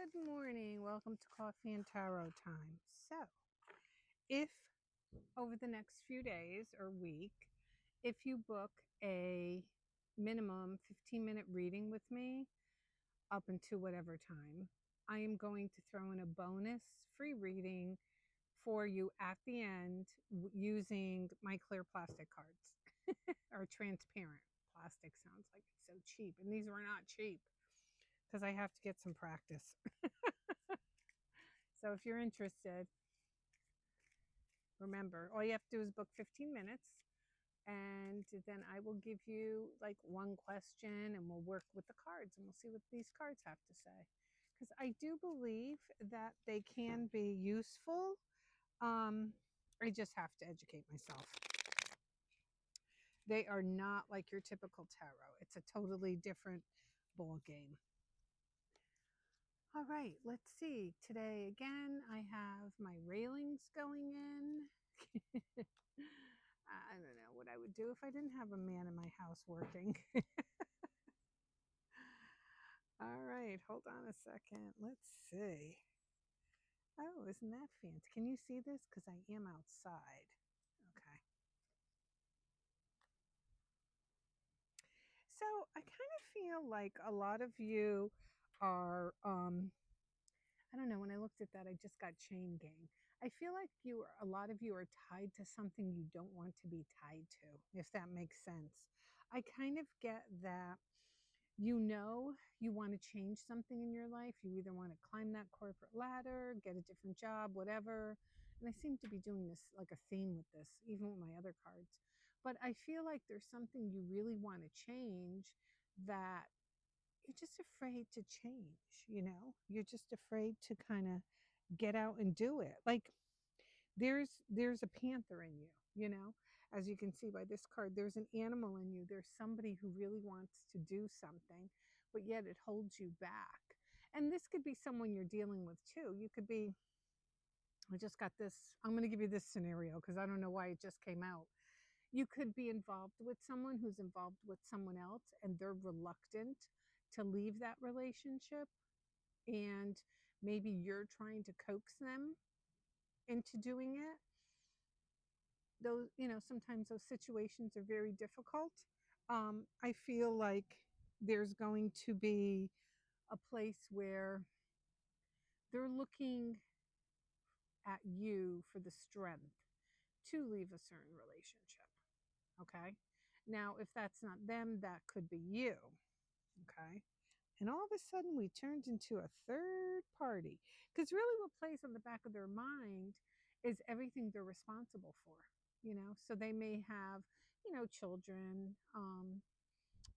Good morning. Welcome to Coffee and Tarot Time. So, if over the next few days or week, if you book a minimum 15-minute reading with me up until whatever time, I am going to throw in a bonus free reading for you at the end using my clear plastic cards or transparent plastic. Sounds like it's so cheap, and these were not cheap because I have to get some practice. So if you're interested, remember, all you have to do is book 15 minutes, and then I will give you like one question and we'll work with the cards and we'll see what these cards have to say. Because I do believe that they can be useful. I just have to educate myself. They are not like your typical tarot. It's a totally different ball game. All right, let's see. Today again, I have my railings going in. I don't know what I would do if I didn't have a man in my house working. All right, hold on a second. Let's see. Oh, isn't that fancy? Can you see this? Because I am outside. Okay. So I kind of feel like a lot of you are I don't know, when I looked at that, I just got chain gang. I feel like a lot of you are tied to something you don't want to be tied to, if that makes sense. I kind of get that you want to change something in your life. You either want to climb that corporate ladder, get a different job, whatever. And I seem to be doing this like a theme with this, even with my other cards. But I feel like there's something you really want to change that you're just afraid to change, you're just afraid to kind of get out and do it. Like there's a panther in you, as you can see by this card. There's an animal in you. There's somebody who really wants to do something, but yet it holds you back. And this could be someone you're dealing with too. You could be, I just got this, I'm going to give you this scenario because I don't know why it just came out. You could be involved with someone who's involved with someone else and they're reluctant to leave that relationship, and maybe you're trying to coax them into doing it. Those, sometimes those situations are very difficult. I feel like there's going to be a place where they're looking at you for the strength to leave a certain relationship. Okay. Now, if that's not them, that could be you. Okay. And all of a sudden, we turned into a third party. Because really, what plays on the back of their mind is everything they're responsible for. So they may have, children,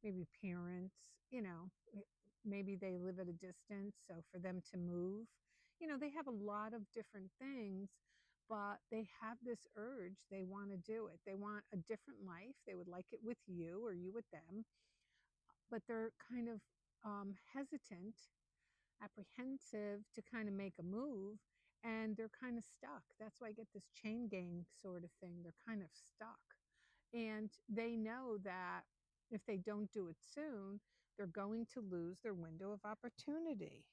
maybe parents, maybe they live at a distance. So for them to move, they have a lot of different things, but they have this urge. They want to do it. They want a different life. They would like it with you or you with them, but they're kind of hesitant, apprehensive to kind of make a move, and they're kind of stuck. That's why I get this chain gang sort of thing. They're kind of stuck, and they know that if they don't do it soon, they're going to lose their window of opportunity.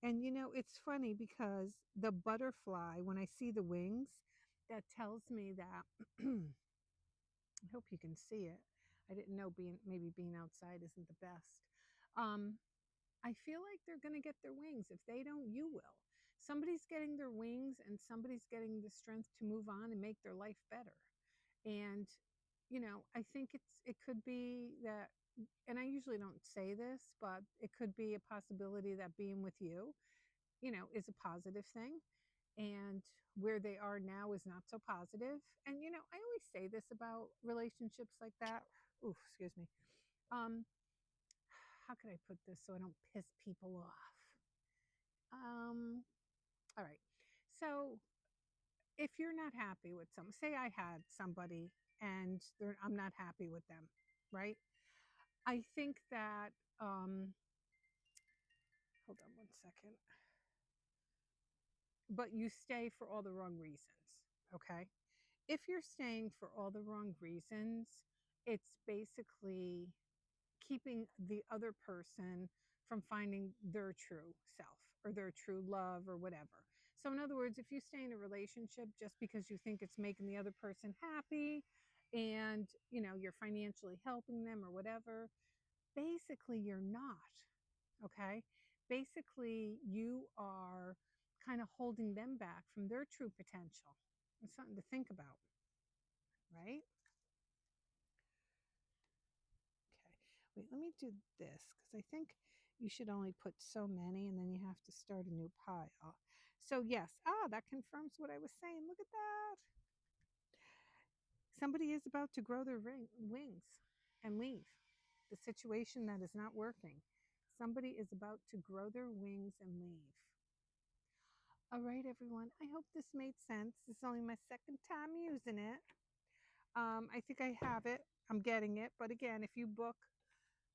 And it's funny because the butterfly, when I see the wings, that tells me that I hope you can see it. I didn't know being outside isn't the best. Um, I feel like they're going to get their wings. If they don't, you will. Somebody's getting their wings and somebody's getting the strength to move on and make their life better. And, I think it could be that, and I usually don't say this, but it could be a possibility that being with you, is a positive thing. And where they are now is not so positive. And, I always say this about relationships like that. Ooh, excuse me. Um, how could I put this so I don't piss people off? All right. So if you're not happy with someone, say I had somebody and I'm not happy with them, right? I think that, hold on one second, but you stay for all the wrong reasons, okay? If you're staying for all the wrong reasons, it's basically keeping the other person from finding their true self or their true love or whatever. So, in other words, if you stay in a relationship just because you think it's making the other person happy and you're financially helping them or whatever, basically you're not. Okay. Basically, you are kind of holding them back from their true potential. It's something to think about, right? Okay. Wait, let me do this because I think you should only put so many and then you have to start a new pile. So, yes. That confirms what I was saying. Look at that. Somebody is about to grow their wings and leave the situation that is not working. Somebody is about to grow their wings and leave. All right, everyone. I hope this made sense. This is only my second time using it. I think I have it. I'm getting it. But again, if you book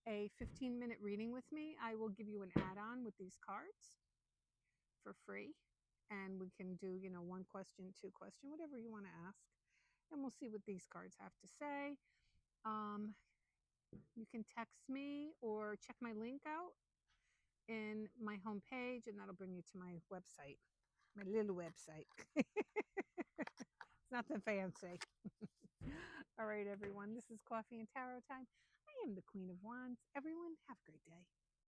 a 15-minute reading with me, I will give you an add-on with these cards for free. And we can do, one question, two question, whatever you want to ask. And we'll see what these cards have to say. You can text me or check my link out in my homepage, and that'll bring you to my website, my little website. It's nothing fancy. All right, everyone. This is Coffee and Tarot time. I am the Queen of Wands. Everyone, have a great day.